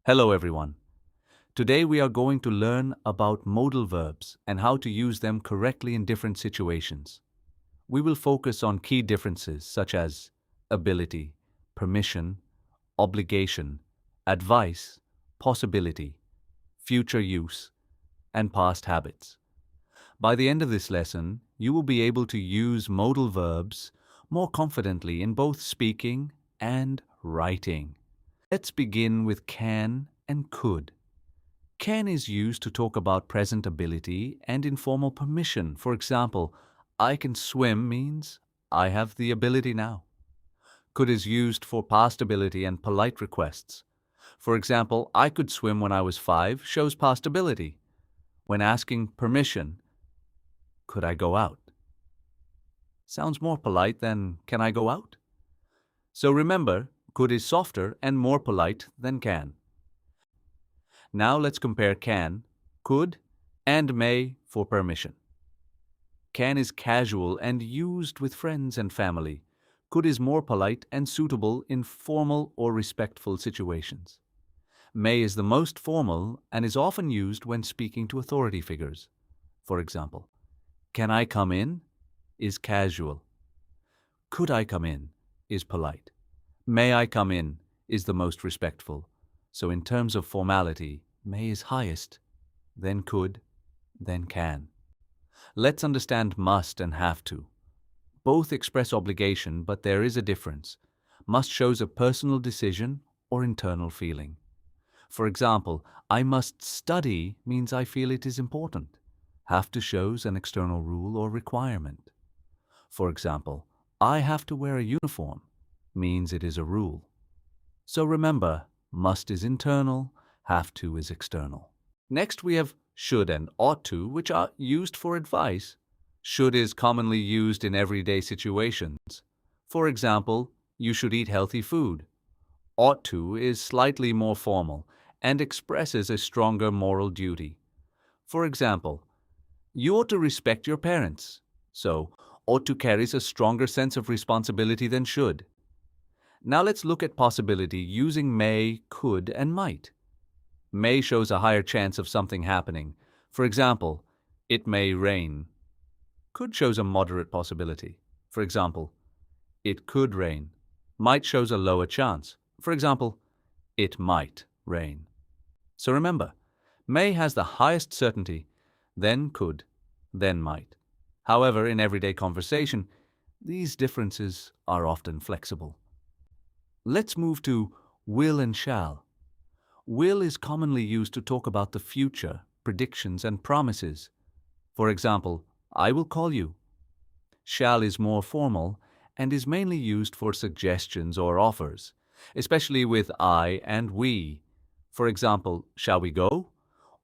Hello everyone. Today we are going to learn about modal verbs and how to use them correctly in different situations. We will focus on key differences such as ability, permission, obligation, advice, possibility, future use, and past habits. By the end of this lesson, you will be able to use modal verbs more confidently in both speaking and writing. Let's begin with can and could. Can is used to talk about present ability and informal permission. For example, I can swim means I have the ability now. Could is used for past ability and polite requests. For example, I could swim when I was 5 shows past ability. When asking permission, could I go out? Sounds more polite than can I go out? So remember, could is softer and more polite than can. Now let's compare can, could, and may for permission. Can is casual and used with friends and family. Could is more polite and suitable in formal or respectful situations. May is the most formal and is often used when speaking to authority figures. For example, can I come in is casual. Could I come in is polite. May I come in is the most respectful. So in terms of formality, may is highest, then could, then can. Let's understand must and have to. Both express obligation, but there is a difference. Must shows a personal decision or internal feeling. For example, I must study means I feel it is important. Have to shows an external rule or requirement. For example, I have to wear a uniform means it is a rule. So remember, must is internal, have to is external. Next we have should and ought to, which are used for advice. Should is commonly used in everyday situations. For example, you should eat healthy food. Ought to is slightly more formal and expresses a stronger moral duty. For example, you ought to respect your parents. So, ought to carries a stronger sense of responsibility than should. Now let's look at possibility using may, could, and might. May shows a higher chance of something happening. For example, it may rain. Could shows a moderate possibility. For example, it could rain. Might shows a lower chance. For example, it might rain. So remember, may has the highest certainty, then could, then might. However, in everyday conversation, these differences are often flexible. Let's move to will and shall. Will is commonly used to talk about the future, predictions, and promises. For example, I will call you. Shall is more formal and is mainly used for suggestions or offers, especially with I and we. For example, shall we go?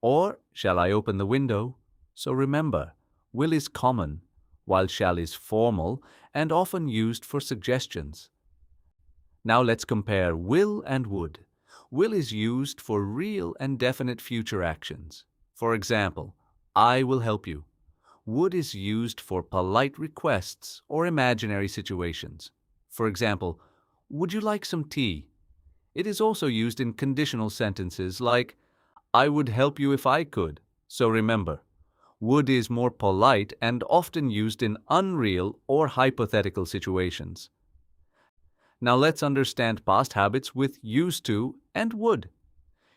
Or shall I open the window? So remember, will is common, while shall is formal and often used for suggestions. Now let's compare will and would. Will is used for real and definite future actions. For example, I will help you. Would is used for polite requests or imaginary situations. For example, would you like some tea? It is also used in conditional sentences like, I would help you if I could. So remember, would is more polite and often used in unreal or hypothetical situations. Now let's understand past habits with used to and would.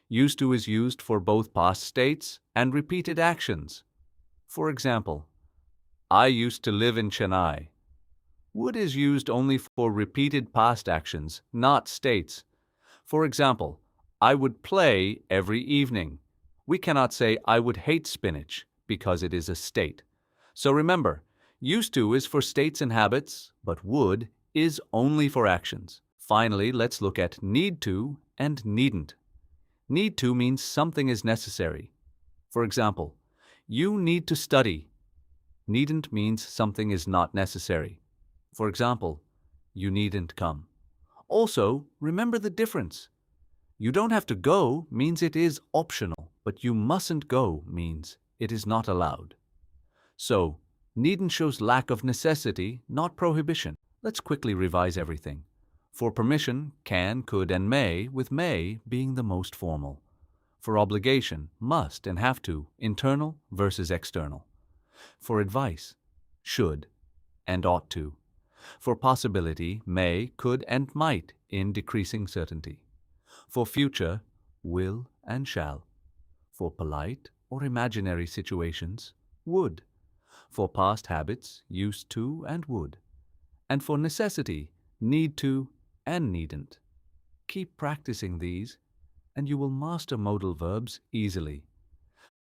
Used to is used for both past states and repeated actions. For example, I used to live in Chennai. Would is used only for repeated past actions, not states. For example, I would play every evening. We cannot say I would hate spinach because it is a state. So remember, used to is for states and habits, but would is only for actions. Finally, let's look at need to and needn't. Need to means something is necessary. For example, you need to study. Needn't means something is not necessary. For example, you needn't come. Also, remember the difference. You don't have to go means it is optional, but you mustn't go means it is not allowed. So, needn't shows lack of necessity, not prohibition. Let's quickly revise everything. For permission, can, could, and may, with may being the most formal. For obligation, must and have to, internal versus external. For advice, should and ought to. For possibility, may, could, and might in decreasing certainty. For future, will and shall. For polite or imaginary situations, would. For past habits, used to and would. And for necessity, need to and needn't. Keep practicing these, and you will master modal verbs easily.